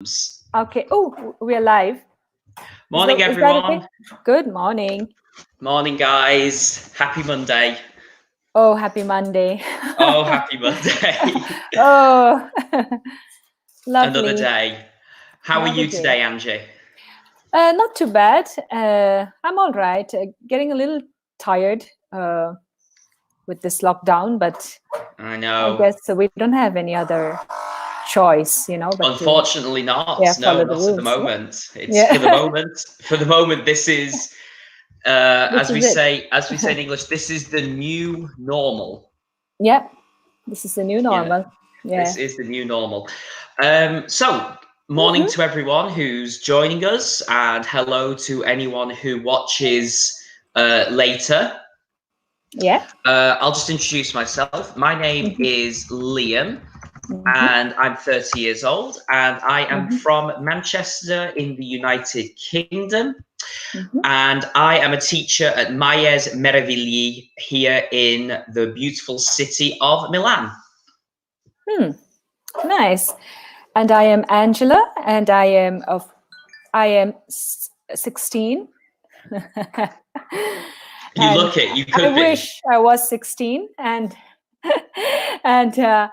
Okay. Oh, we're live. Morning, Is that okay? everyone. Good morning. Morning, guys. Happy Monday. Oh, happy Monday. Oh, happy Monday. Oh, Another lovely. day. How are Another you day. today, Angie? Not too bad. I'm all right. Getting a little tired with this lockdown, but I I know. guess we don't have any other choice, but to Unfortunately not. No, follow the not at the rules. moment. It's Yeah. for the moment. For the moment, this is, This as we is it. say, as we say in English, this is the new normal. Yeah. This is the new Yeah, normal. Yeah. this is the new normal. So, morning Mhm. to everyone who's joining us, and hello to anyone who watches later. Yeah. I'll just introduce myself. My name Mhm. is Liam, Mhm. and I'm 30 years old, and I am Mhm. from Manchester in the United Kingdom. Mhm. And I am a teacher at Myers Meravigli here in the beautiful city of Milan. Nice. And I am Angela, and I am 16. You And look it, you I could be. wish I was 16. And and I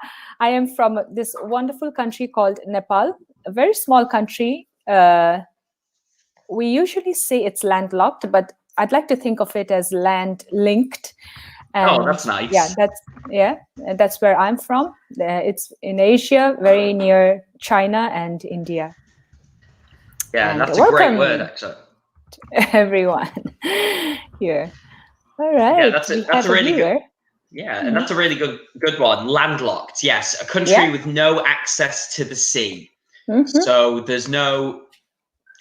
am from this wonderful country called Nepal, a very small country. We usually say it's landlocked, but I'd like to think of it as land linked. Oh, And that's nice. that's where I'm from. It's in Asia, very near China and India. Yeah, and And that's a great word, welcome actually. everyone here. All Yeah, right, that's we a have a really good. viewer. Yeah, and Mhm. that's a really good one. Landlocked, yes, a country Yeah. with no access to the sea. Hmm. So there's no,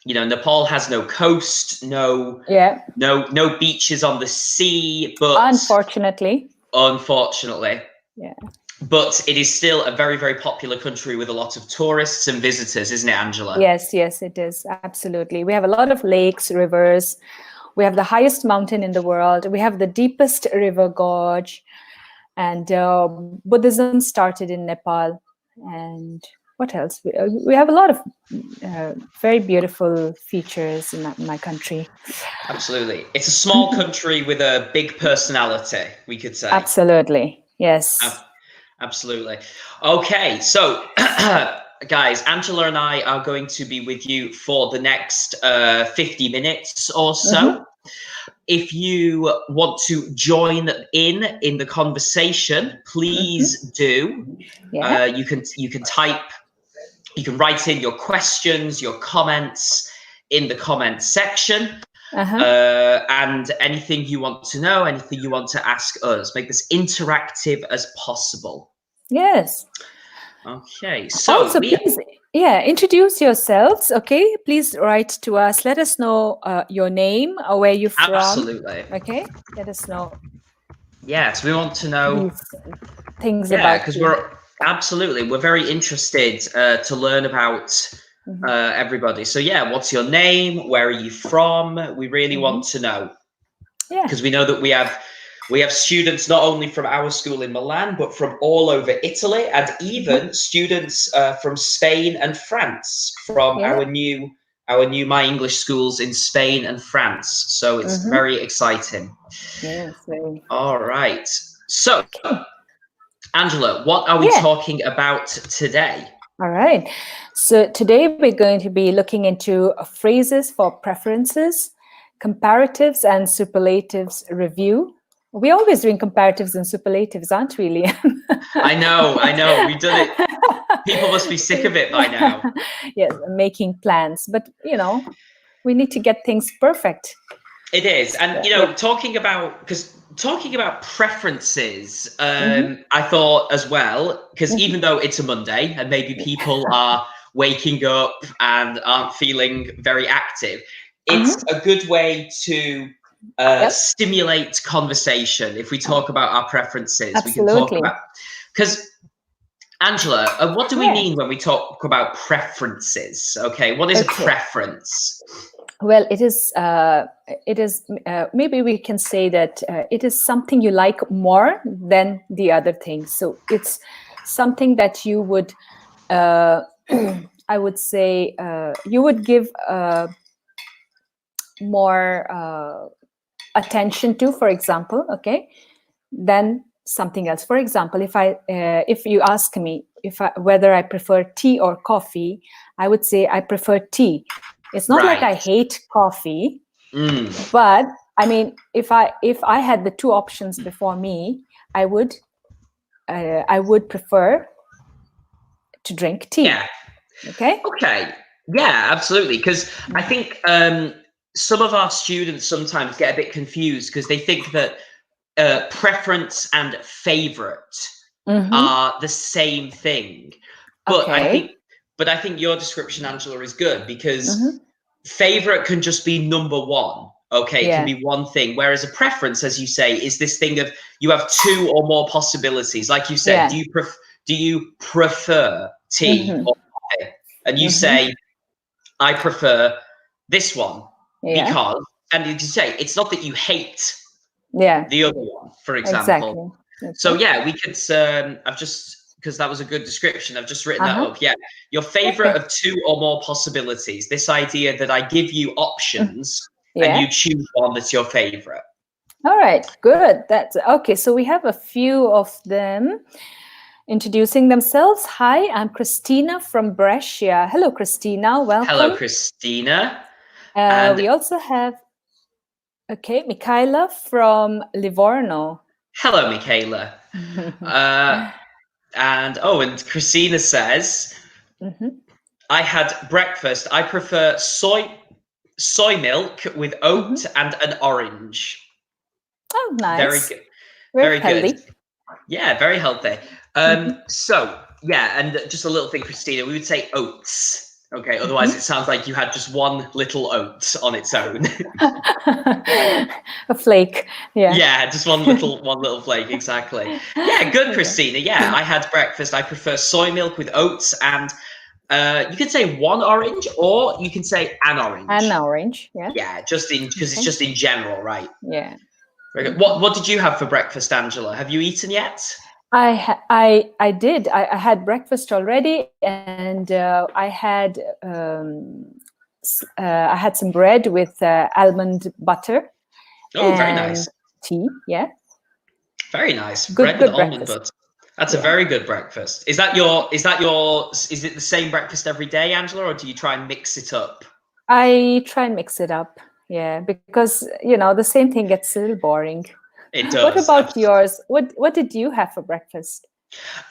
Nepal has no coast, Yeah. no beaches on the sea, but Unfortunately. unfortunately, Yeah. but it is still a very, very popular country with a lot of tourists and visitors, isn't it, Angela? Yes, it is. Absolutely. We have a lot of lakes, rivers. We have the highest mountain in the world. We have the deepest river gorge. And Buddhism started in Nepal. And what else? We have a lot of very beautiful features in my country. Absolutely. It's a small country with a big personality, we could say. Absolutely. Yes. Absolutely. Okay, so guys, Angela and I are going to be with you for the next 50 minutes or Mm-hmm. so. If you want to join in the conversation, please do. Yeah. You can type, you can write in your questions, your comments in the comments section. Uh-huh. And anything you want to know, anything you want to ask us, make this interactive as possible. Yes. Okay, so Also, please, introduce yourselves. Okay, please write to us. Let us know your name or where you're from. absolutely, Okay, let us know. Yes, we want to know These things Yeah, about because you. we're very interested to learn about everybody. So yeah, what's your name? Where are you from? We really want to know, Yeah. because we know that we have students not only from our school in Milan, but from all over Italy, and even students from Spain and France, from Yeah. our new My English schools in Spain and France. So it's very exciting. Yes. Very. All right. So, Angela, what are we Yeah. talking about today? All right. So today we're going to be looking into phrases for preferences, comparatives, and superlatives review. We're always doing comparatives and superlatives, aren't we, Liam? I know. We've done it. People must be sick of it by now. Yes, making plans. But, we need to get things perfect. It is. And, Yeah. talking about preferences, I thought as well, because even though it's a Monday and maybe people are waking up and aren't feeling very active, it's a good way to stimulate conversation. If we talk about our preferences, we can talk Absolutely. about, because Angela, what do we Yeah. mean when we talk about preferences? Okay, what is a Okay. preference? Well, it is. Maybe we can say that it is something you like more than the other things. So it's something that you would I would say you would give more attention to, for example, okay, than something else. For example, if you ask me whether I prefer tea or coffee, I would say I prefer tea. It's not like I hate coffee, but I mean, if I had the two options before me, I would prefer to drink tea. Yeah. Okay. Yeah, absolutely. Because I think some of our students sometimes get a bit confused because they think that preference and favorite are the same thing. But I think your description, Angela, is good because favorite can just be number one. Okay, it can be one thing. Whereas a preference, as you say, is this thing of you have two or more possibilities. Like you said, do you prefer tea or coffee? And you say, I prefer this one because, and you say, it's not that you hate the other one, for example. Exactly. So yeah, we could, I've just, because that was a good description, I've just written that up. Yeah, your favorite of two or more possibilities. This idea that I give you options and you choose one that's your favorite. All right, good. That's okay. So we have a few of them introducing themselves. Hi, I'm Christina from Brescia. Hello, Christina. Welcome. Hello, Christina. We also have, Michaela from Livorno. Hello, Michaela. And Christina says, I had breakfast. I prefer soy milk with oat and an orange. Oh, nice. Very good. Very healthy. Good. Yeah, very healthy. So yeah, and just a little thing, Christina, we would say oats. Okay, otherwise it sounds like you had just one little oat on its own. A flake. Yeah. Yeah, just one little flake, exactly. Yeah, good, Christina. Yeah, I had breakfast. I prefer soy milk with oats and you can say one orange or you can say an orange. An orange, yeah. Yeah, because it's just in general, right? Yeah. Very good. What did you have for breakfast, Angela? Have you eaten yet? I did. I had breakfast already, and I had some bread with almond butter. Oh, very nice. Tea, yeah. Very nice. Good Bread with almond breakfast. butter. That's a very good breakfast. Is it the same breakfast every day, Angela, or do you try and mix it up? I try and mix it up, yeah, because the same thing gets a little boring. It does. What about yours? What did you have for breakfast?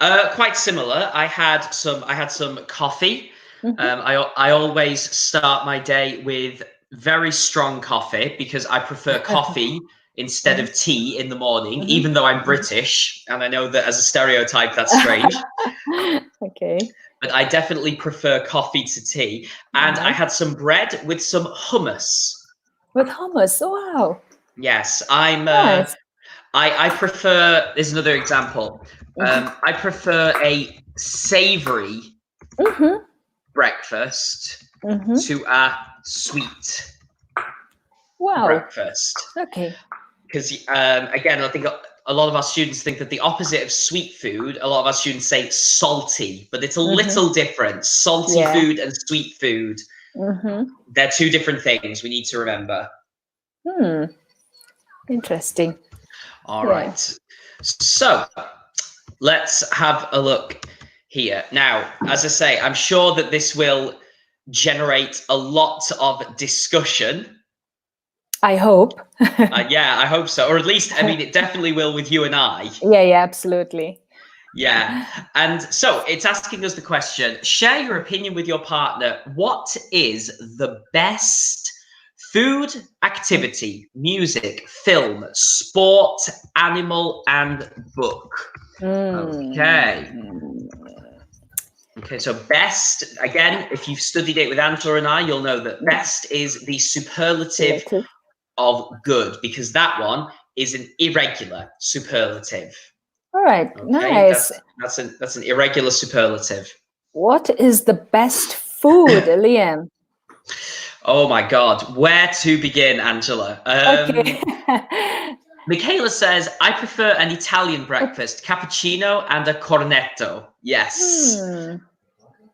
Quite similar. I had some coffee. I always start my day with very strong coffee because I prefer coffee instead of tea in the morning, even though I'm British, and I know that as a stereotype that's strange. Okay. But I definitely prefer coffee to tea. And I had some bread with some hummus. With hummus? Oh, wow. Yes, I'm. Nice. I prefer. There's another example. I prefer a savory breakfast to a sweet breakfast. Okay. Because again, I think a lot of our students think that the opposite of sweet food. A lot of our students say salty, but it's a little different. Salty food and sweet food. They're two different things. We need to remember. Interesting. All right. So let's have a look here. Now, as I say, I'm sure that this will generate a lot of discussion. I hope. Yeah, I hope so. Or at least, I mean, it definitely will with you and I. Yeah, absolutely. Yeah. And so it's asking us the question, share your opinion with your partner. What is the best food, activity, music, film, sport, animal, and book? Okay. Okay, so best, again, if you've studied it with Angela and I, you'll know that best is the superlative of good, because that one is an irregular superlative. All right, Okay? nice. That's an irregular superlative. What is the best food, Liam? Oh my God, where to begin, Angela? Okay. Michaela says, I prefer an Italian breakfast, cappuccino and a cornetto. Yes.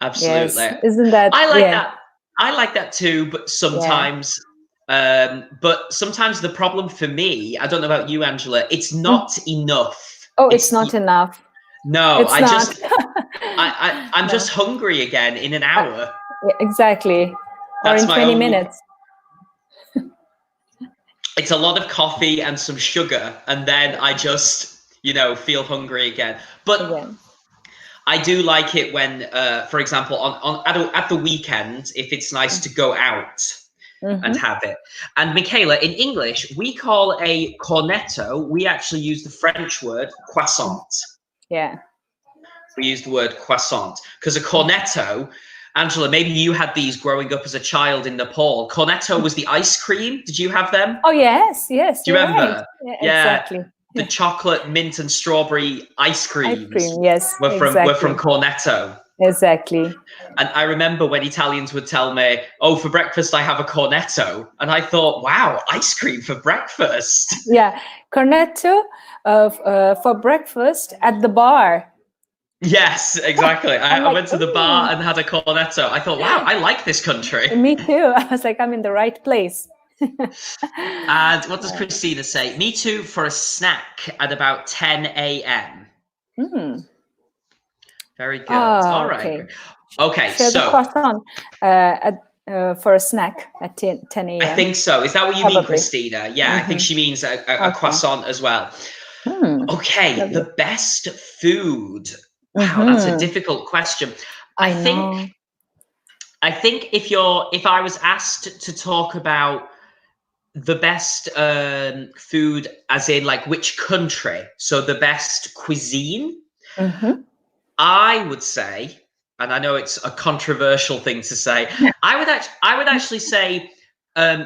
Absolutely. Yes, isn't that? I like Yeah. that. I like that too, but sometimes the problem for me, I don't know about you, Angela, it's not enough. Oh, it's not enough. No, It's not. I'm No. just hungry again in an hour. Yeah, exactly. That's or in my 20 only- minutes. It's a lot of coffee and some sugar, and then I just, feel hungry again. But Again. I do like it when, for example, at the weekend, if it's nice to go out and have it. And Michaela, in English, we call a cornetto, we actually use the French word croissant. Yeah. We use the word croissant because a cornetto, Angela, maybe you had these growing up as a child in Nepal. Cornetto was the ice cream. Did you have them? Oh, yes. Yes. Do you you're remember? right. Yeah, Yeah. Exactly. The chocolate, mint, and strawberry ice creams Ice cream. Yes. were exactly. from Cornetto. Exactly. And I remember when Italians would tell me, "Oh, for breakfast I have a cornetto," and I thought, "Wow, ice cream for breakfast." Yeah. Cornetto for breakfast at the bar. Yes, exactly. I like, went to the bar and had a cornetto. I thought, "Wow, I like this country." Me too. I was like, I'm in the right place. And what does Christina say? Me too for a snack at about 10 a.m. Very good. All right. Okay, Share the so croissant for a snack at 10 a.m. I think so. Is that what you mean, Christina? Yeah, I think she means a croissant as well. Okay, Lovely. the best food. Wow, that's a difficult question. I think if I was asked to talk about the best food, as in like which country, so the best cuisine, I would say, and I know it's a controversial thing to say, I would actually say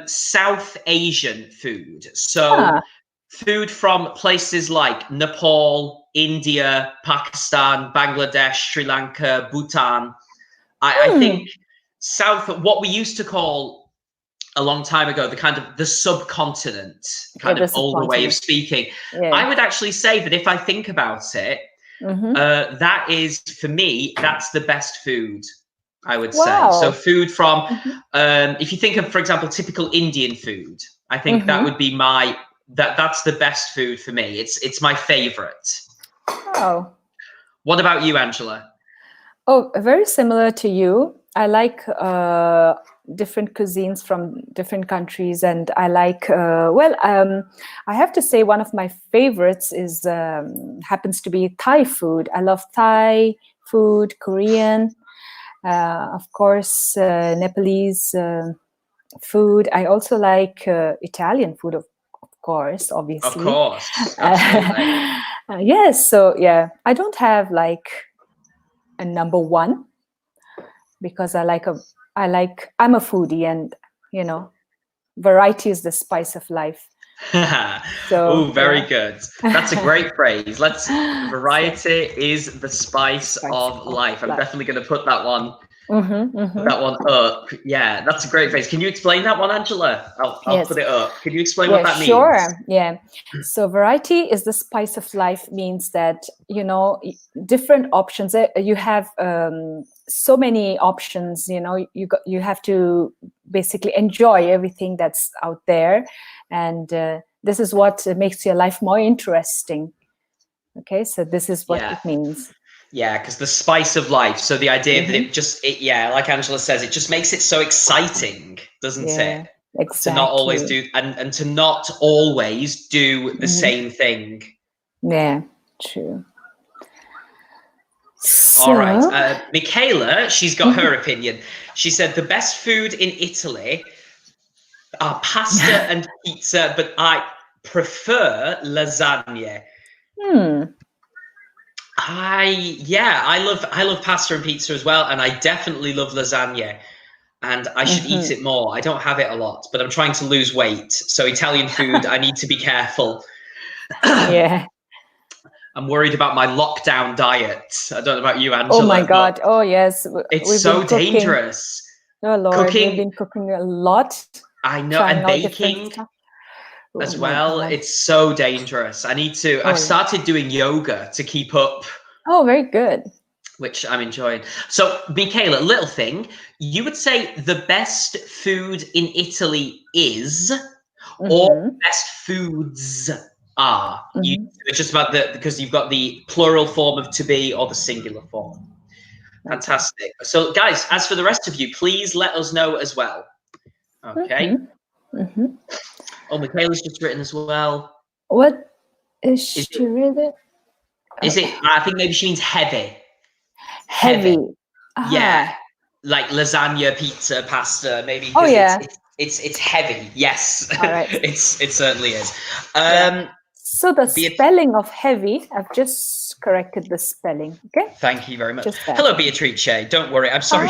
South Asian food. So food from places like Nepal, India, Pakistan, Bangladesh, Sri Lanka, Bhutan. I think what we used to call a long time ago, the subcontinent, of older way of speaking. Yeah. I would actually say that if I think about it, that is, for me, that's the best food, I would say. So food from, if you think of, for example, typical Indian food, I think that would be that's the best food for me. It's my favorite. Oh. What about you, Angela? Oh, very similar to you. I like different cuisines from different countries, and I like I have to say one of my favorites is happens to be Thai food. I love Thai food, Korean, of course, Nepalese food. I also like Italian food, of course, obviously. Of course, absolutely. Yes, so yeah, I don't have like a number one, because I'm a foodie, and variety is the spice of life. So very good. That's a great phrase. Variety is the spice of life. I'm definitely going to put that one. That one up. Yeah, that's a great phrase. Can you explain that one, Angela? I'll put it up. Can you explain what that means? Sure. Yeah. So variety is the spice of life means that, different options. You have so many options. You have to basically enjoy everything that's out there, and this is what makes your life more interesting. Okay, so this is what it means. Yeah, because the spice of life. So the idea that like Angela says, it just makes it so exciting, doesn't it? Exactly. To not always do and to not always do the same thing. Yeah, true. All right. Michaela, she's got her opinion. She said the best food in Italy are pasta and pizza, but I prefer lasagna. I love pasta and pizza as well, and I definitely love lasagna, and I should eat it more. I don't have it a lot, but I'm trying to lose weight, so Italian food, I need to be careful. Yeah. I'm worried about my lockdown diet. I don't know about you, Angela. Oh my God. Oh yes. It's so dangerous. Oh Lord, we've been cooking a lot. I know, and baking as well. It's so dangerous. I've started doing yoga to keep up. Oh, very good. which I'm enjoying. So, Michaela, little thing, you would say the best food in Italy is, or best foods are. It's just about because you've got the plural form of to be or the singular form. Fantastic. So, guys, as for the rest of you, please let us know as well. Okay. Oh, Michaela's just written as well. What is she written? Is it? I think maybe she means heavy. Heavy. Yeah, like lasagna, pizza, pasta. Maybe. Oh yeah. It's heavy. Yes. All right. it certainly is. So the spelling of heavy, I've just corrected the spelling. Okay. Thank you very much. Hello, Beatrice. Don't worry. I'm sorry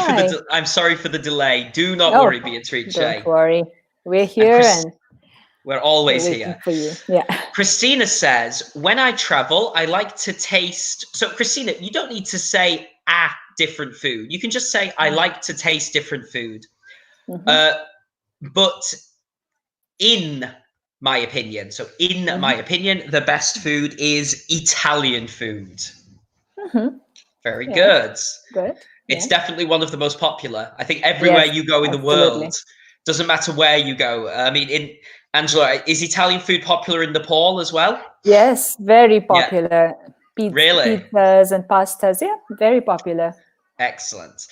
for the delay. Do not worry, Beatrice. Don't worry. We're here and we're always here for you. Yeah. Christina says, when I travel, I like to taste. So, Christina, you don't need to say different food. You can just say, I like to taste different food. But in my opinion, my opinion, the best food is Italian food. Very good. Good. It's definitely one of the most popular. I think everywhere you go in the world, doesn't matter where you go. I mean, Angela, is Italian food popular in Nepal as well? Yes, very popular. Yeah. Really? Pizzas and pastas. Yeah, very popular. Excellent.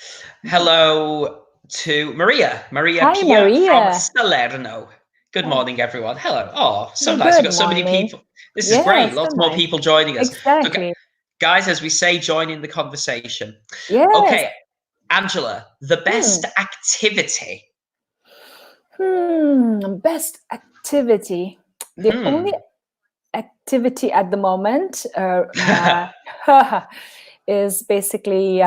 Hello to Maria. Hi, Pia Maria. From Salerno. Good morning, everyone. Hello. Oh, so nice. We've got so many people. This is great. Lots more people joining us. Exactly. So, guys, as we say, join in the conversation. Yes. Okay, Angela, the best activity. Best activity. The only activity at the moment is basically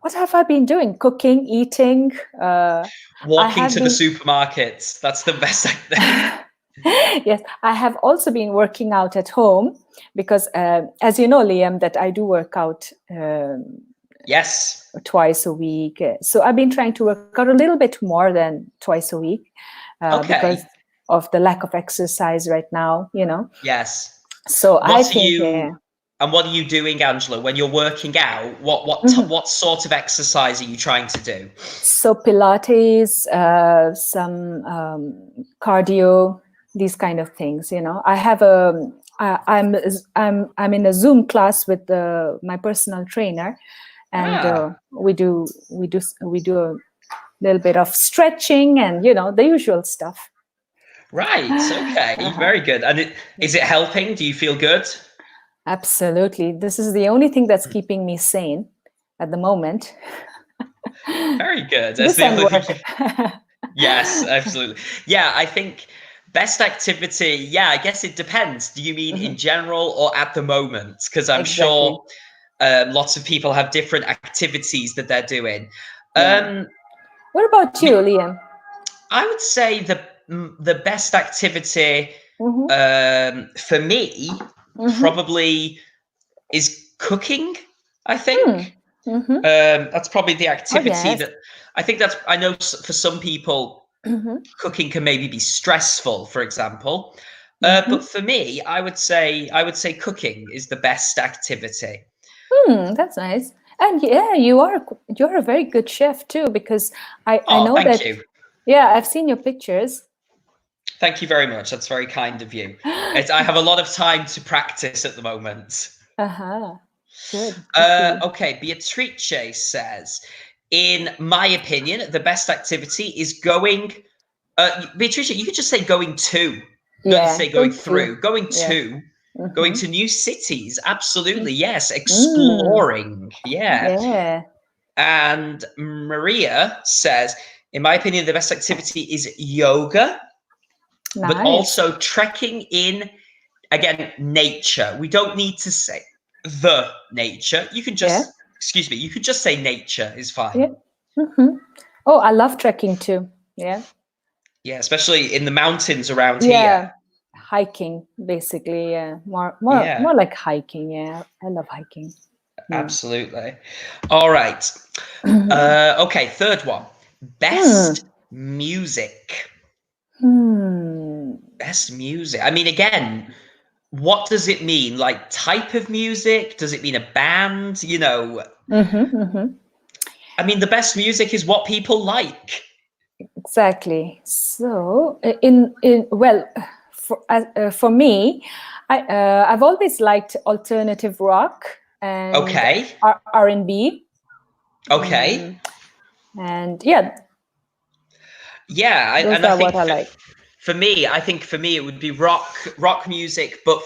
what have I been doing? Cooking, eating. Walking to the supermarkets. That's the best activity. Yes, I have also been working out at home because, as you know, Liam, that I do work out. Yes. Twice a week. So I've been trying to work out a little bit more than twice a week because of the lack of exercise right now, Yes. So I think. And what are you doing, Angela, when you're working out? What sort of exercise are you trying to do? So Pilates, some cardio, these kind of things. I have I'm in a Zoom class with my personal trainer. And we do a little bit of stretching and the usual stuff. Right. Okay. Very good. And is it helping? Do you feel good? Absolutely. This is the only thing that's keeping me sane at the moment. Very good. This and work. Yes, absolutely. Yeah, I think best activity. Yeah, I guess it depends. Do you mean in general or at the moment? Because I'm sure. Lots of people have different activities that they're doing. What about you, Liam? I would say the best activity for me probably is cooking. I think that's probably the activity that I think I know for some people cooking can maybe be stressful, for example. But for me, I would say cooking is the best activity. That's nice. And yeah, you're a very good chef too, because I know thank that. You. Yeah, I've seen your pictures. Thank you very much. That's very kind of you. I have a lot of time to practice at the moment. Good. Okay, Beatrice says, in my opinion, the best activity is going. Beatrice, you could just say going to. Don't say going through. Going to. Going to new cities, absolutely, yes. Exploring, yeah. And Maria says, in my opinion, the best activity is yoga, but also trekking in, again, nature. We don't need to say the nature. You can just, excuse me, you could just say nature is fine. Oh, I love trekking too. Yeah. Yeah, especially in the mountains around here. Hiking, basically. More like hiking. Yeah, I love hiking. Absolutely. All right. Okay, third one. Best music. Best music. I mean, again, what does it mean? Like type of music? Does it mean a band? You know, I mean, the best music is what people like. Exactly. So, for me, I've always liked alternative rock and Okay. R&B. Okay. And yeah, Yeah, those and I are think what I like. for me, it would be rock music, but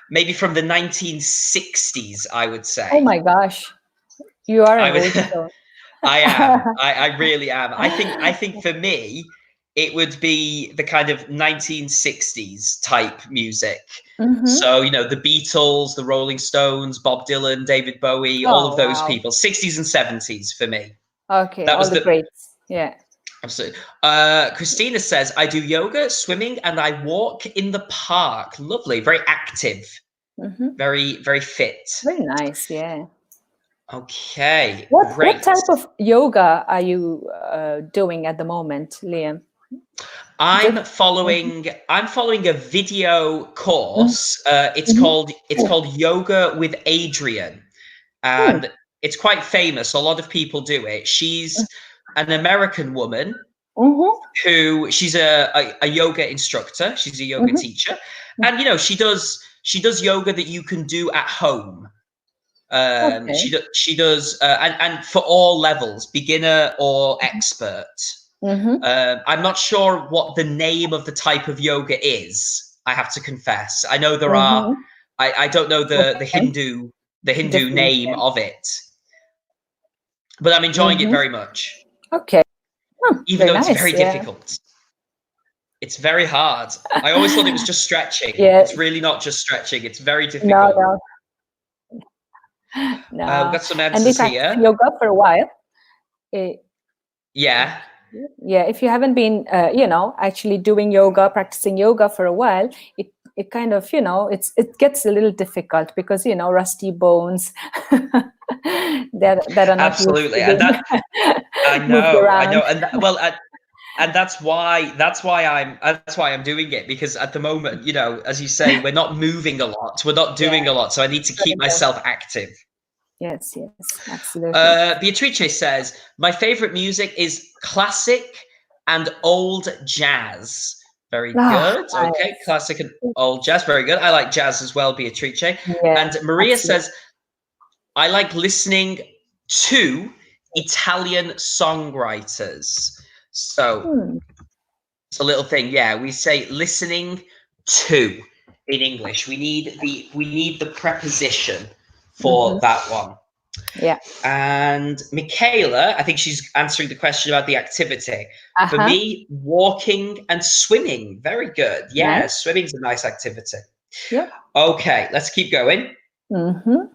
maybe from the 1960s, I would say. Oh my gosh, you are I an would, oldie soul. I am. I really am. I think for me, it would be the kind of 1960s type music. So, you know, the Beatles, the Rolling Stones, Bob Dylan, David Bowie, all of Oh those wow. people, 60s and 70s for me. Okay, That all was the greats. Yeah. absolutely. Christina says, I do yoga, swimming, and I walk in the park. Lovely, very active, very, very fit. Very nice. Yeah. Okay, What great. type of yoga are you doing at the moment, Liam? I'm following a video course. It's called Yoga with Adriene, and it's quite famous. A lot of people do it. She's an American woman who she's a yoga instructor. She's a yoga teacher, and you know she does yoga that you can do at home. She does and for all levels, beginner or expert. I'm not sure what the name of the type of yoga is. I have to confess. I know there are. I don't know the Hindu name of it, but I'm enjoying it very much. Okay. Even though it's nice, very yeah. difficult. It's very hard. I always thought it was just stretching. Yeah. It's really not just stretching. It's very difficult. No. We've got some answers and we here. Yoga for a while. Yeah. Yeah, if you haven't been, actually doing yoga, practicing yoga for a while, it kind of, it gets a little difficult because, rusty bones that are not absolutely, and that I know, and that's why I'm doing it, because at the moment, as you say, we're not moving a lot, we're not doing a lot, so I need to keep myself active. Yes, absolutely. Beatrice says, my favorite music is classic and old jazz. Very good. Nice. Okay, classic and old jazz. Very good. I like jazz as well, Beatrice. And Maria says, I like listening to Italian songwriters. So it's a little thing. Yeah, we say listening to in English. We need the preposition for that one. Yeah. And Michaela, I think she's answering the question about the activity. For me, walking and swimming. Very good. Yeah, nice. Swimming's a nice activity. Yeah. Okay, let's keep going. And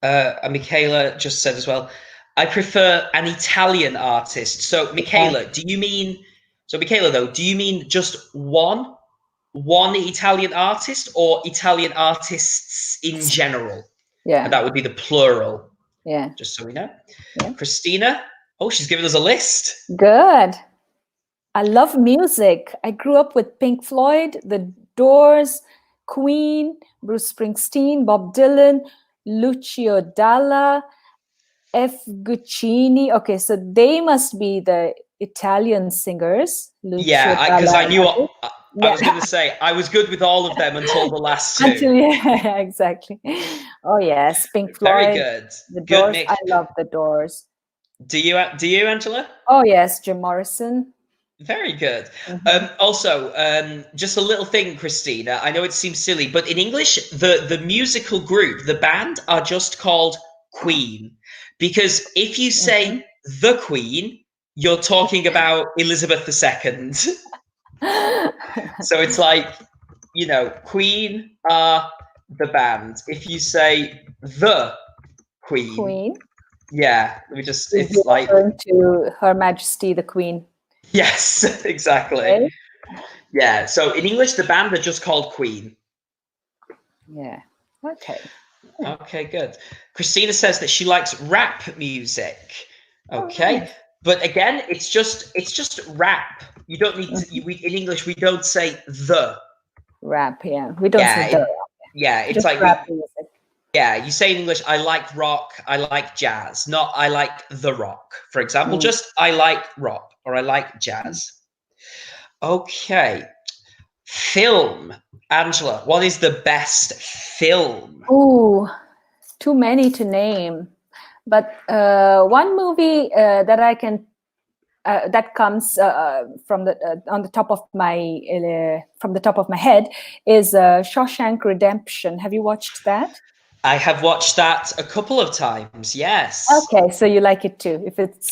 Michaela just said as well, I prefer an Italian artist. So Michaela, do you mean just one Italian artist, or Italian artists in general? Yeah. And that would be the plural. Yeah. Just so we know. Yeah. Christina, she's given us a list. Good. I love music. I grew up with Pink Floyd, The Doors, Queen, Bruce Springsteen, Bob Dylan, Lucio Dalla, F. Guccini. Okay, so they must be the Italian singers. Because I knew I was going to say, I was good with all of them until the last two. Yeah, exactly. Oh yes, Pink Floyd. Very good. The Doors. I love The Doors. Do you, Angela? Oh yes, Jim Morrison. Very good. Also, just a little thing, Christina. I know it seems silly, but in English, the musical group, the band, are just called Queen. Because if you say the Queen, you're talking about Elizabeth II. So it's like, Queen are the band. If you say the Queen. Yeah, it's like to Her Majesty the Queen. Yes, exactly. Okay. Yeah, so in English, the band are just called Queen. Yeah. Okay. Okay, good. Christina says that she likes rap music. Okay. But again, it's just rap. You don't need to, in English, we don't say the. Rap, yeah. We don't Yeah, say the. it's Just like rap music. yeah, you say in English, I like rock, I like jazz, not I like the rock. For example, Mm. just I like rock or I like jazz. Okay. Film. Angela, what is the best film? Ooh, too many to name. But one movie that I can that comes from the on the top of my from the top of my head is Shawshank Redemption. Have you watched that? I have watched that a couple of times. Yes, Okay, so you like it too.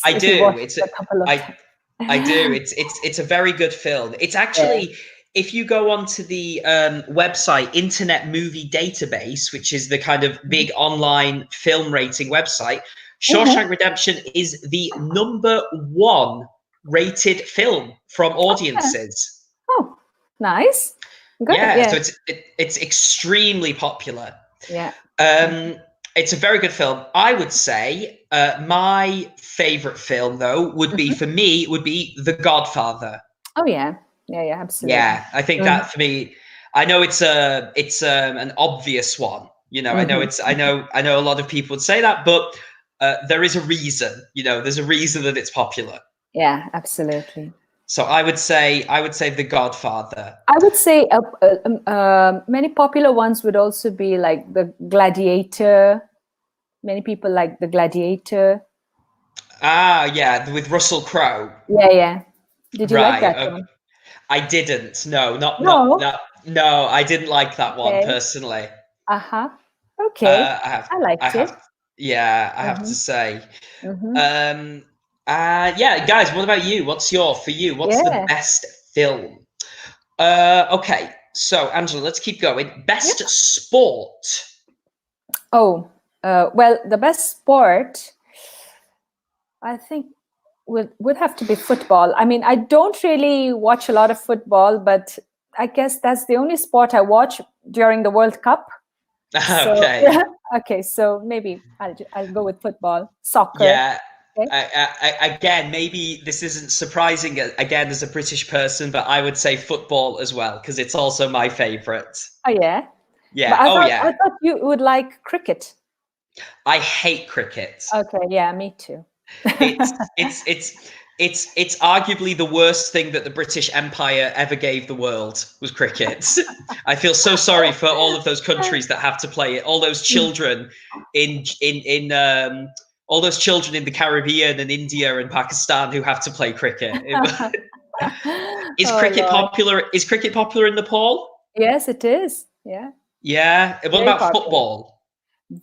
I If you do. watched it a couple of times. I do. It's a very good film. It's Yeah. actually, if you go onto the website Internet Movie Database, which is the kind of big online film rating website, Shawshank Redemption is the #1 rated film from audiences. Oh, nice. Good. Yeah, Yeah. so it's extremely popular. Yeah. It's a very good film. I would say my favorite film, though, would be for me would be The Godfather. Oh yeah. Yeah. Yeah. Absolutely. Yeah, I think that for me, I know it's an obvious one. You know, I know a lot of people would say that, but there is a reason. You know, there's a reason that it's popular. Yeah. Absolutely. So I would say The Godfather. I would say many popular ones would also be like The Gladiator. Many people like The Gladiator. Ah, yeah, with Russell Crowe. Yeah. Yeah. Did you like Right. that Okay. one? I didn't. No, not No. that. No, I didn't like that one Okay. personally. Uh-huh. Okay. I I liked it. have, yeah, I have to say. Mm-hmm. Yeah, guys, what about you? What's the Yeah. best film? Okay, so Angela, let's keep going. Best sport. Oh, well, the best sport, I think, would have to be football. I mean, I don't really watch a lot of football, but I guess that's the only sport I watch during the World Cup. So, Okay. okay, so maybe I'll go with football, soccer. Yeah. Okay. Again, maybe this isn't surprising again as a British person, but I would say football as well because it's also my favorite. Oh yeah. Yeah. But I Oh thought yeah. I thought you would like cricket. I hate cricket. Okay, yeah, me too. It's it's it's arguably the worst thing that the British Empire ever gave the world was cricket. I feel so sorry for all of those countries that have to play it. All those children in all those children in the Caribbean and India and Pakistan who have to play cricket. Is Oh, cricket Lord. popular? Is cricket popular in Nepal? Yes, it is. Yeah. Yeah. What Very about popular. football?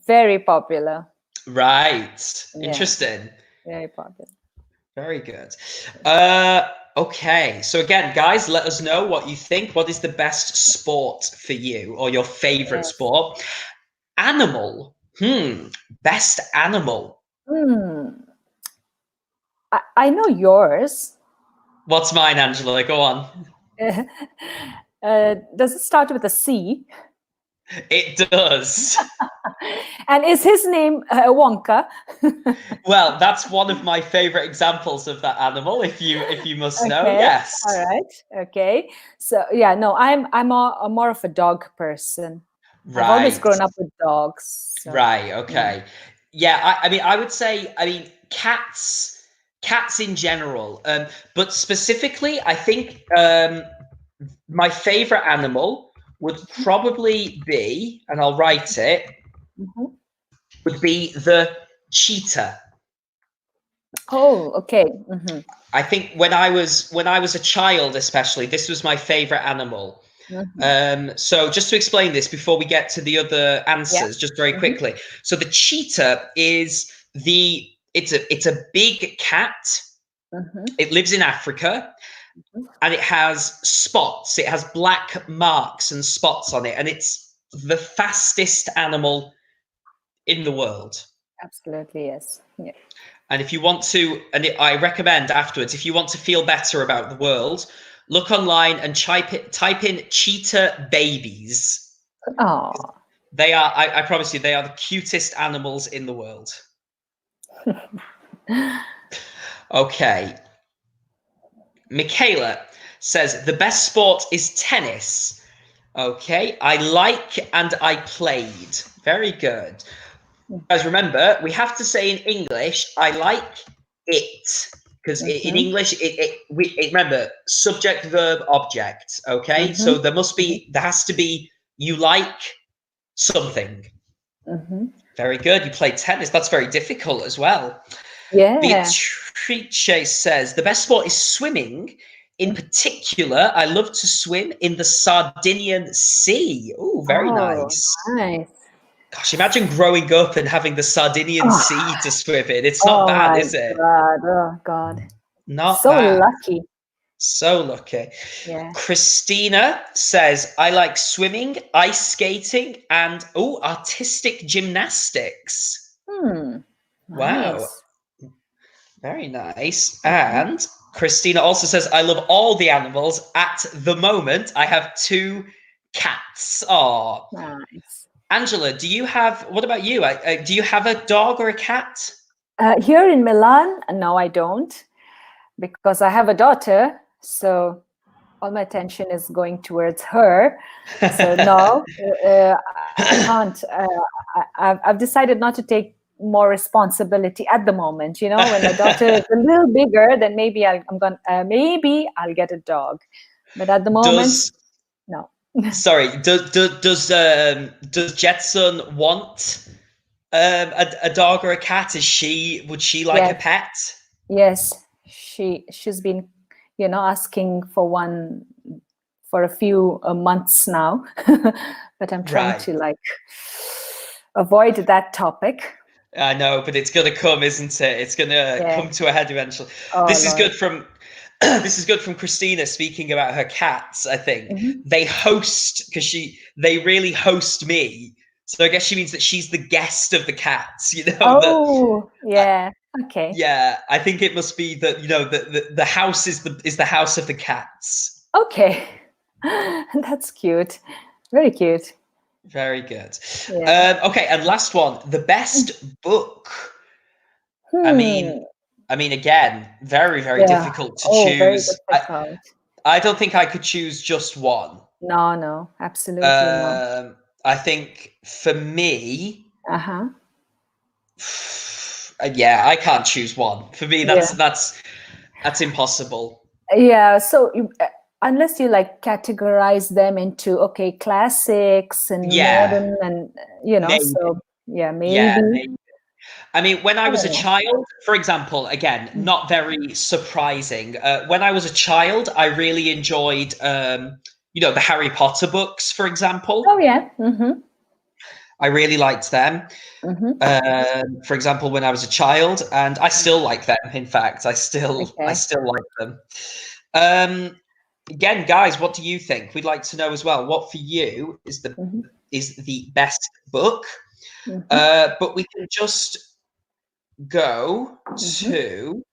Very popular. Right. Yeah. Interesting. Very popular. Very good. Okay. So again, guys, let us know what you think. What is the best sport for you or your favorite sport? Animal. Best animal. I know yours. What's mine, Angela? Go on. Does it start with a C? It does. And is his name Wonka? Well, that's one of my favorite examples of that animal. If you must know, yes. All right. Okay. So yeah, no, I'm more of a dog person. Right. I've always grown up with dogs. So. Right. Okay. Yeah. I mean, I would say, cats in general, but specifically, I think my favorite animal would probably be, and I'll write it, would be the cheetah. Oh, okay. I think when I was a child, especially, this was my favorite animal. So just to explain this before we get to the other answers, just very quickly. So the cheetah is it's a big cat. It lives in Africa. And it has spots. It has black marks and spots on it, and it's the fastest animal in the world. Absolutely, yes. Yeah. And if you want to, I recommend afterwards, if you want to feel better about the world, look online and type in cheetah babies. Oh. They are, I promise you, they are the cutest animals in the world. Okay. Michaela says the best sport is tennis. Okay. I like and I played. Very good. Guys, remember, we have to say in English, I like it. Because in English, remember, subject, verb, object. Okay. So there has to be, you like something. Very good. You played tennis. That's very difficult as well. Yeah. Beatrice says, the best sport is swimming. In particular, I love to swim in the Sardinian Sea. Oh, very nice. Nice. Gosh, imagine growing up and having the Sardinian Sea to swim in. It's not bad, is it? God. Oh, God. Not so bad. lucky. So lucky. Yeah. Christina says, I like swimming, ice skating, and artistic gymnastics. Wow. Nice. Very nice. And Christina also says, I love all the animals. At the moment, I have 2 cats. Oh, Nice. Angela, what about you? Do you have a dog or a cat? Here in Milan, no, I don't, because I have a daughter. So all my attention is going towards her. So no, I can't. I've decided not to take more responsibility at the moment. You know, when my daughter is a little bigger, then maybe maybe I'll get a dog. But at the moment, no. Sorry, does Jetson want a dog or a cat? Would she like a pet? Yes, she's been, asking for one for a few months now, but I'm trying to avoid that topic. I know, but it's gonna come, isn't it? It's gonna come to a head eventually. This is good from Christina speaking about her cats. I think they host because they really host me. So I guess she means that she's the guest of the cats. You know. Yeah. Okay. Yeah, I think it must be that the house is the house of the cats. Okay, that's cute. Very cute. Very good. Yeah. Okay, and last one, the best book. I mean, again, very, very difficult to choose. Very difficult. I don't think I could choose just one. No, absolutely not. I think for me, yeah, I can't choose one. For me, that's impossible. Yeah, so unless you categorize them into classics and modern and maybe. So maybe. Yeah, maybe. I mean, when I was a child, for example, again, not very surprising. When I was a child, I really enjoyed, the Harry Potter books, for example. Oh, yeah. I really liked them. For example, when I was a child, and I still like them. In fact, I still like them. Again, guys, what do you think? We'd like to know as well. What for you is the best book? But we can just go to.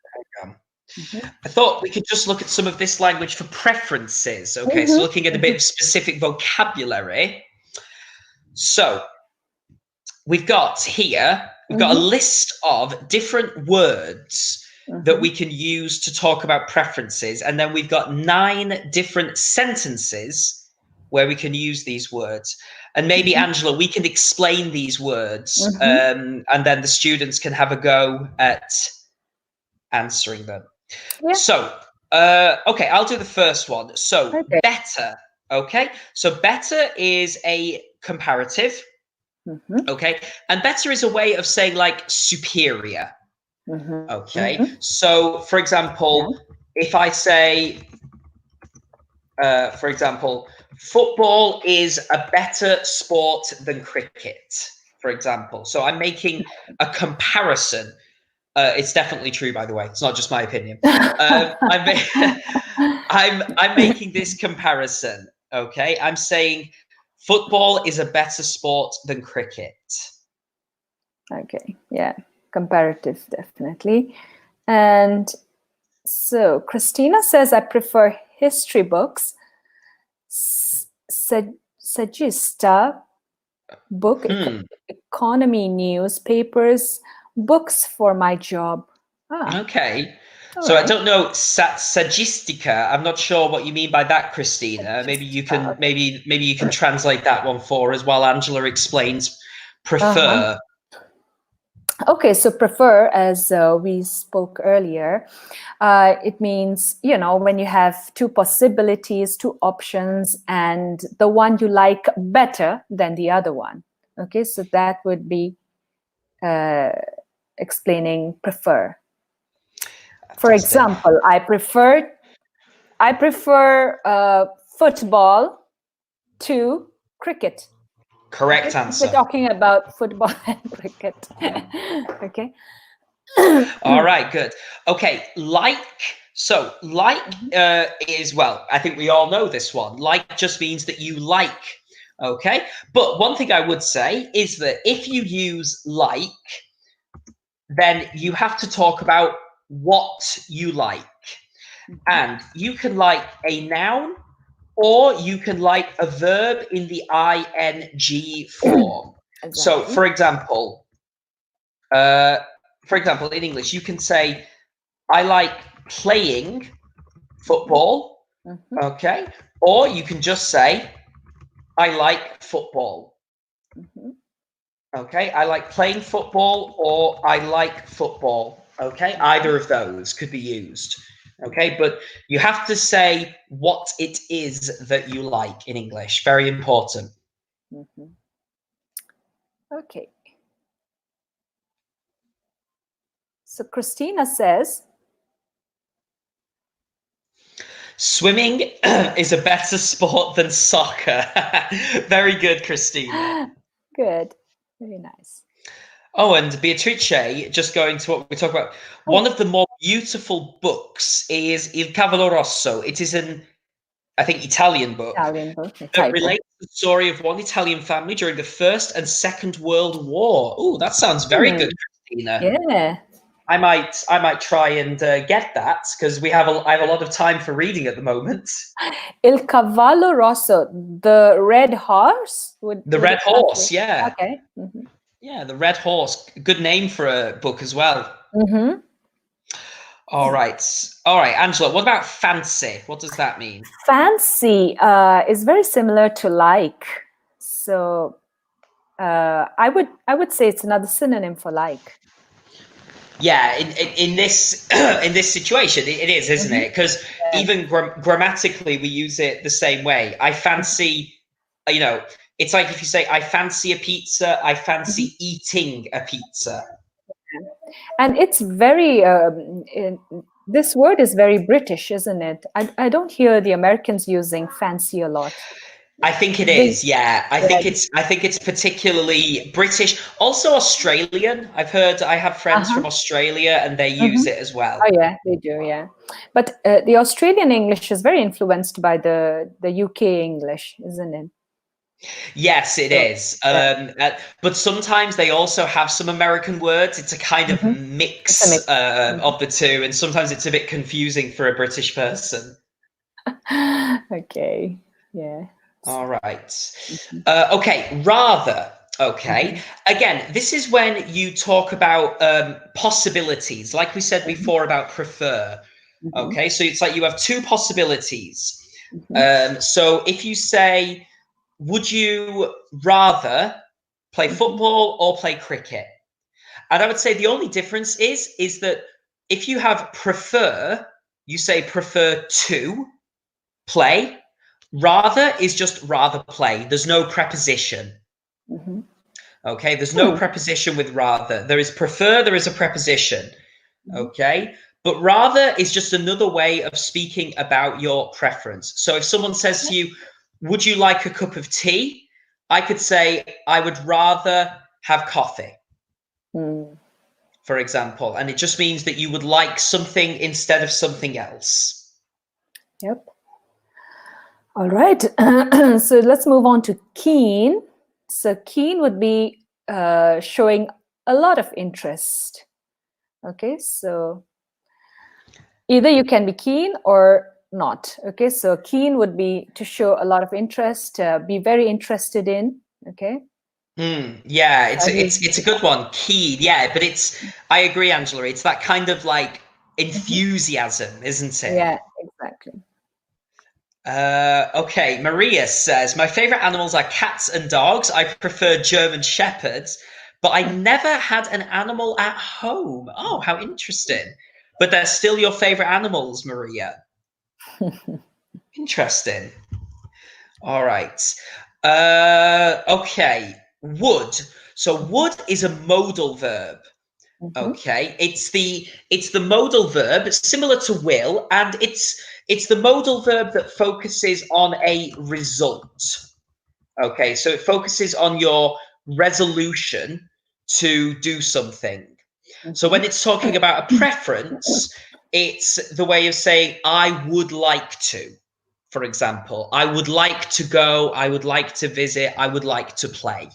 I thought we could just look at some of this language for preferences. Okay, so looking at a bit of specific vocabulary. So we've got a list of different words that we can use to talk about preferences. And then we've got 9 different sentences where we can use these words. And maybe, Angela, we can explain these words and then the students can have a go at answering them. Yeah. So, okay, I'll do the first one. So, better. Okay, so better is a comparative. Okay, and better is a way of saying superior. Okay, so for example, if I say, for example, football is a better sport than cricket, for example. So I'm making a comparison. It's definitely true, by the way. It's not just my opinion. I'm making this comparison. Okay, I'm saying football is a better sport than cricket. Okay, yeah, comparative, definitely. And so Christina says, I prefer history books. Sagista book, economy newspapers, books for my job. Okay. So I right. don't know sagistica. I'm not sure what you mean by that, Christina. Maybe you can maybe you can translate that one for us while Angela explains Uh-huh. prefer. Okay, so prefer, as we spoke earlier, it means, when you have two possibilities, two options, and the one you like better than the other one. Okay, so that would be explaining prefer. For Fantastic. example, I prefer football to cricket. Correct Okay, we're answer. talking about football and cricket. Okay. All right, good. Okay, like. So, like is, well, I think we all know this one. Like just means that you like. Okay. But one thing I would say is that if you use like, then you have to talk about what you like. And you can like a noun or you can like a verb in the ing form. So, Exactly. for example, in English, you can say, I like playing football, Mhm, okay? Or you can just say, I like football, mhm. okay? I like playing football or I like football, okay? Either of those could be used, okay? But you have to say what it is that you like in English. Very important. Mhm. Okay. So Christina says, Swimming is a better sport than soccer. Very good, Christina. good, very nice. Oh, and Beatrice, just going to what we talk about, one Oh, of the more beautiful books is Il Cavolo Rosso. It is an, I think, Italian book Italian book, a that typo. relates the story of one Italian family during the First and Second World War. Oh, that sounds very good, Hmm, Christina. yeah. I might try and get that because I have a lot of time for reading at the moment. Il Cavallo Rosso, the red horse, The would Red it Horse, translate? yeah. Okay. Mm-hmm. Yeah, The Red Horse. Good name for a book as well. Mm-hmm. All right. All right, Angela, what about fancy? What does that mean? Fancy is very similar to like. So I would say it's another synonym for like. Yeah, in this in this situation, it is, isn't Mhm. it? Because Yeah. even grammatically, we use it the same way. I fancy, you know, it's like if you say, I fancy a pizza, I Mhm. fancy eating a pizza. And it's very, this word is very British, isn't it? I don't hear the Americans using fancy a lot. I think it They, is, yeah. yeah. I think it's particularly British, also Australian. I have friends Uh-huh. from Australia and they use Mhm. it as well. Oh yeah, they do, yeah. But the Australian English is very influenced by the UK English, isn't it? Yes, it So is. yeah. But sometimes they also have some American words. It's a kind of Mhm. It's a mix mix. Mhm. of the two, and sometimes it's a bit confusing for a British person. Okay. Yeah. All right. Mhm. Okay, rather. Okay. Mhm. Again, this is when you talk about possibilities, like we said Mhm. before about prefer. Mhm. Okay, so it's like you have two possibilities. Mhm. So if you say, would you rather play Mhm. football or play cricket? And I would say the only difference is that if you have prefer, you say prefer to play. Rather is just rather play. There's no preposition. Mhm. Okay, there's no Hmm. preposition with rather. There is prefer, there is a preposition. Mhm. Okay, but rather is just another way of speaking about your preference. So if someone says to you, would you like a cup of tea? I could say, I would rather have coffee, Mm. for example. And it just means that you would like something instead of something else. Yep. All right. So let's move on to keen. So keen would be showing a lot of interest. Okay, so either you can be keen or not. Okay, so keen would be to show a lot of interest, be very interested in. Okay, Yeah, so I use it's a good one. Key, yeah, but it's I agree, Angela. It's that kind of like enthusiasm, isn't it? Yeah, exactly. Okay, Maria says, my favorite animals are cats and dogs. I prefer German shepherds, but I never had an animal at home. Oh, how interesting. But they're still your favorite animals, Maria. Interesting. All right. Okay, would. So would is a modal verb. Okay, it's the modal verb, similar to will, and it's the modal verb that focuses on a result. Okay, so it focuses on your resolution to do something. So when it's talking about a preference, it's the way of saying I would like to. For example, I would like to go, I would like to visit, I would like to play.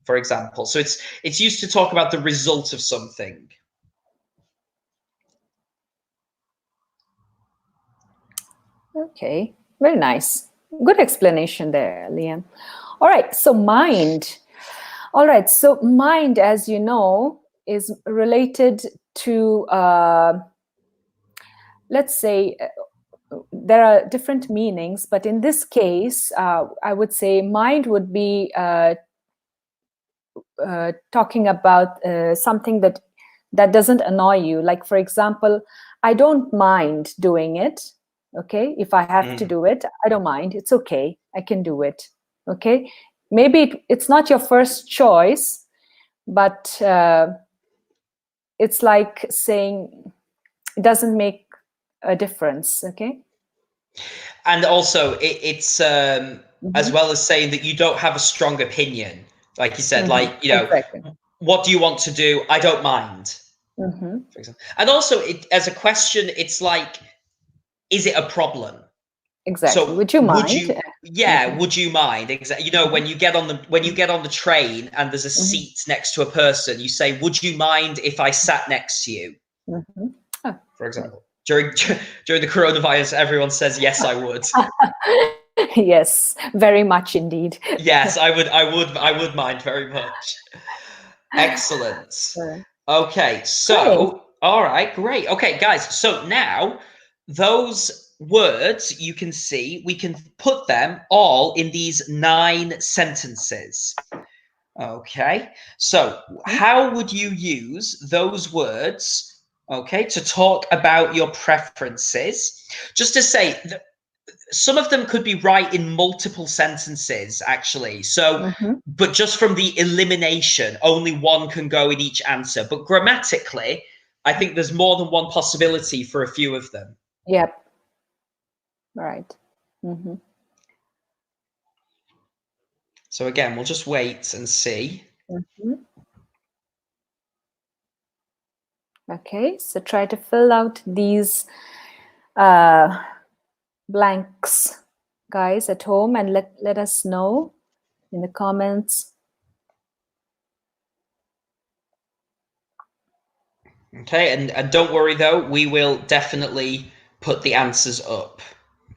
For example, so it's used to talk about the result of something. Okay, very nice. Good explanation there, Liam. All right, so mind. All right, so mind, as you know, is related to, let's say, there are different meanings, but in this case, I would say mind would be talking about something that doesn't annoy you. Like, for example, I don't mind doing it. Okay, if I have to do it, I don't mind. It's okay. I can do it. Okay, maybe it's not your first choice, but it's like saying it doesn't make a difference. Okay. And also, it's as well as saying that you don't have a strong opinion. Like you said, like, Exactly. what do you want to do? I don't mind. Mm-hmm. For example. And also, as a question, it's like, is it a problem? Exactly. So Would you would mind? you? Yeah, would you mind? Exactly. When you get on the train and there's a seat next to a person, you say, "Would you mind if I sat next to you?" Mm-hmm. Oh, For example, during the coronavirus, everyone says, "Yes, I would." yes, very much indeed. Yes, I would mind very much. Excellent. Okay, Great. so all right, great. Okay, guys, so now those words you can see, we can put them all in these 9 sentences. Okay, so how would you use those words, okay, to talk about your preferences? Just to say, some of them could be right in multiple sentences, actually. So, but just from the elimination, only one can go in each answer. But grammatically, I think there's more than one possibility for a few of them. Yep. Right. Mm-hmm. So again, we'll just wait and see. Mm-hmm. Okay, so try to fill out these blanks, guys, at home, and let us know in the comments. Okay, and don't worry though, we will definitely put the answers up.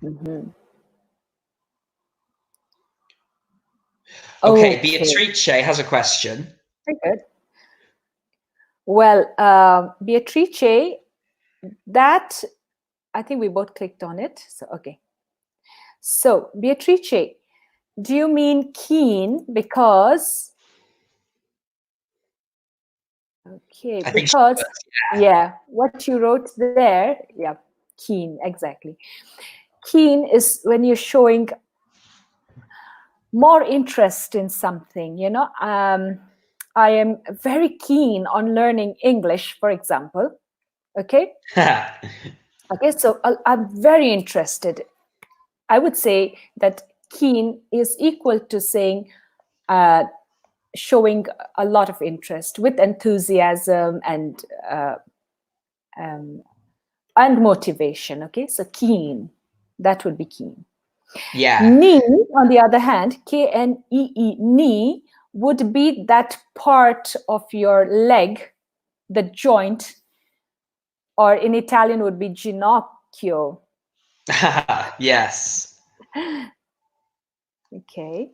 Mm-hmm. Okay, Beatrice has a question. Very good. Well, Beatrice, that I think we both clicked on it. So, okay. So, Beatrice, do you mean keen because? Okay, because, yeah, what you wrote there, yeah, keen, exactly. Keen is when you're showing more interest in something, I am very keen on learning English, for example. Okay. Okay, so I'm very interested. I would say that keen is equal to saying showing a lot of interest with enthusiasm and motivation. Okay, so keen, that would be keen. Yeah. Knee, on the other hand, Knee, knee would be that part of your leg, the joint, or in Italian would be ginocchio. Yes. Okay.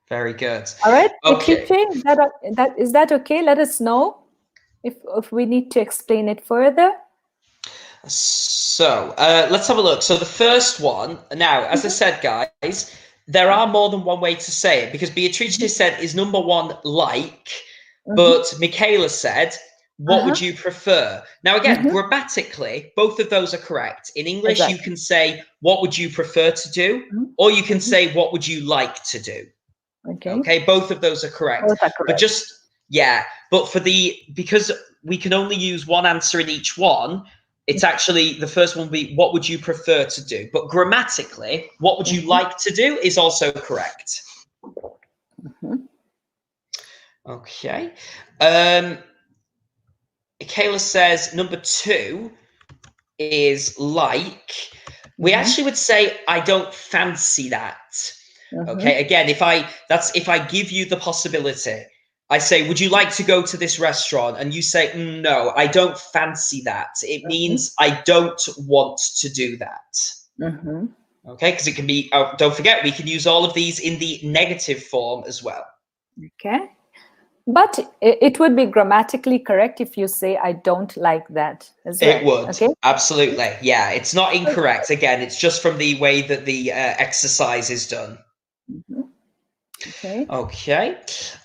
Very good. All right, Okay. Is that okay? Let us know. if we need to explain it further. So let's have a look. So the first one, now, as I said, guys, there are more than one way to say it, because Beatrice said, is number one like, but Michaela said, what would you prefer? Now, again, grammatically, both of those are correct. In English, you can say, what would you prefer to do? Or you can say, what would you like to do? Okay, both of those are correct. Both are correct. But just, yeah, but because we can only use one answer in each one, it's actually, the first one will be, what would you prefer to do? But grammatically, what would you like to do is also correct. Okay. Kayla says number 2 is like. We actually would say, I don't fancy that. Okay, again, if I give you the possibility, I say, would you like to go to this restaurant? And you say, no, I don't fancy that. It means I don't want to do that. Okay, because it can be, don't forget, we can use all of these in the negative form as well. Okay. But it would be grammatically correct if you say, I don't like that as well. It would, okay? Absolutely. Yeah, it's not incorrect. Again, it's just from the way that the exercise is done. Okay. Okay.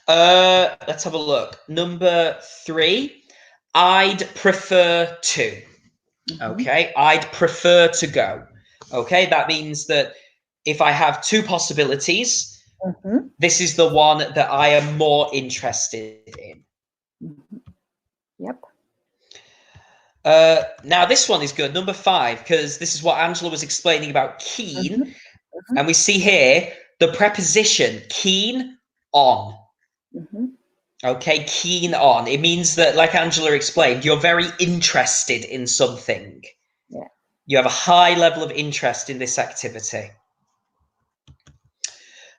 Let's have a look. Number 3, I'd prefer to. Okay, I'd prefer to go. Okay, that means that if I have 2 possibilities, this is the one that I am more interested in. Yep. Now this one is good, number 5, because this is what Angela was explaining about keen. And we see here the preposition keen on. Okay, keen on. It means that, like Angela explained, you're very interested in something. Yeah. You have a high level of interest in this activity.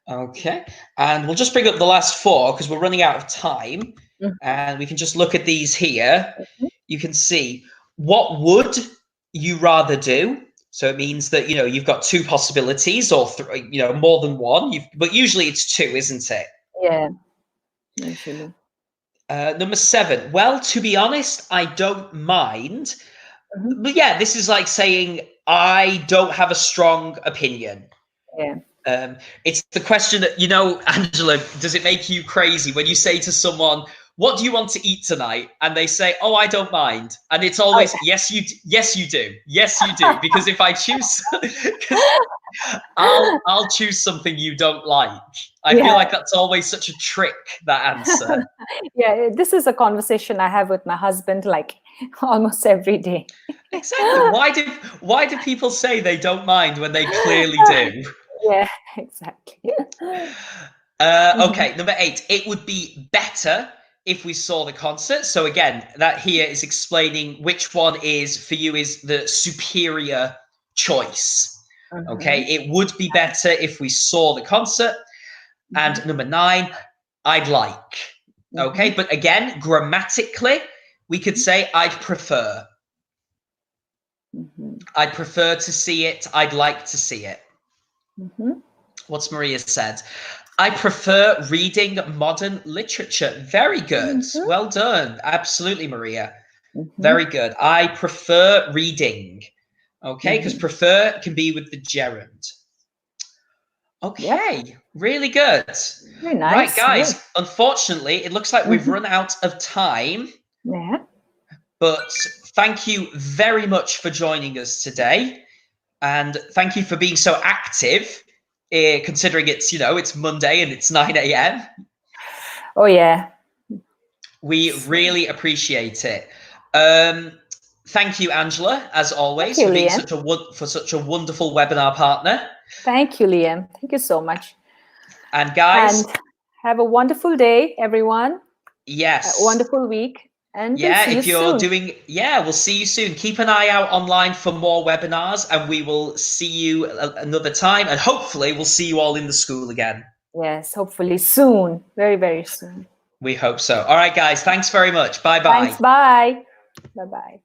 Okay, and we'll just bring up the last 4 because we're running out of time. And we can just look at these here. You can see, what would you rather do? So it means that, you've got 2 possibilities, or more than one. But usually it's 2, isn't it? Yeah, usually. Number 7. Well, to be honest, I don't mind. But yeah, this is like saying, I don't have a strong opinion. Yeah. It's the question that, Angela, does it make you crazy when you say to someone, what do you want to eat tonight? And they say, oh, I don't mind. And it's always, yes, you do. Yes, you do. Because if I choose, I'll choose something you don't like. I feel like that's always such a trick, that answer. Yeah, this is a conversation I have with my husband, like almost every day. Exactly. Why do people say they don't mind when they clearly do? Yeah, exactly. Okay, number 8. It would be better if we saw the concert. So again, that here is explaining which one is, for you, is the superior choice. Okay, it would be better if we saw the concert. And number 9, I'd like. Okay, but again, grammatically, we could say I'd prefer. I'd prefer to see it. I'd like to see it. What's Maria said? I prefer reading modern literature. Very good. Well done. Absolutely, Maria. Very good. I prefer reading. Okay, because prefer can be with the gerund. Okay, really good. Very nice. Right, guys, unfortunately, it looks like we've run out of time. Yeah. But thank you very much for joining us today. And thank you for being so active, considering it's, it's Monday and it's 9 a.m. Oh, yeah. We really appreciate it. Thank you, Angela, as always, for being such a wonderful webinar partner. Thank you, Liam. Thank you so much. And guys, and have a wonderful day, everyone. Yes. A wonderful week. And if you're doing, we'll see you soon. Keep an eye out online for more webinars, and we will see you another time. And hopefully we'll see you all in the school again. Yes, hopefully soon. Very, very soon. We hope so. All right, guys. Thanks very much. Bye-bye. Thanks. Bye. Bye-bye.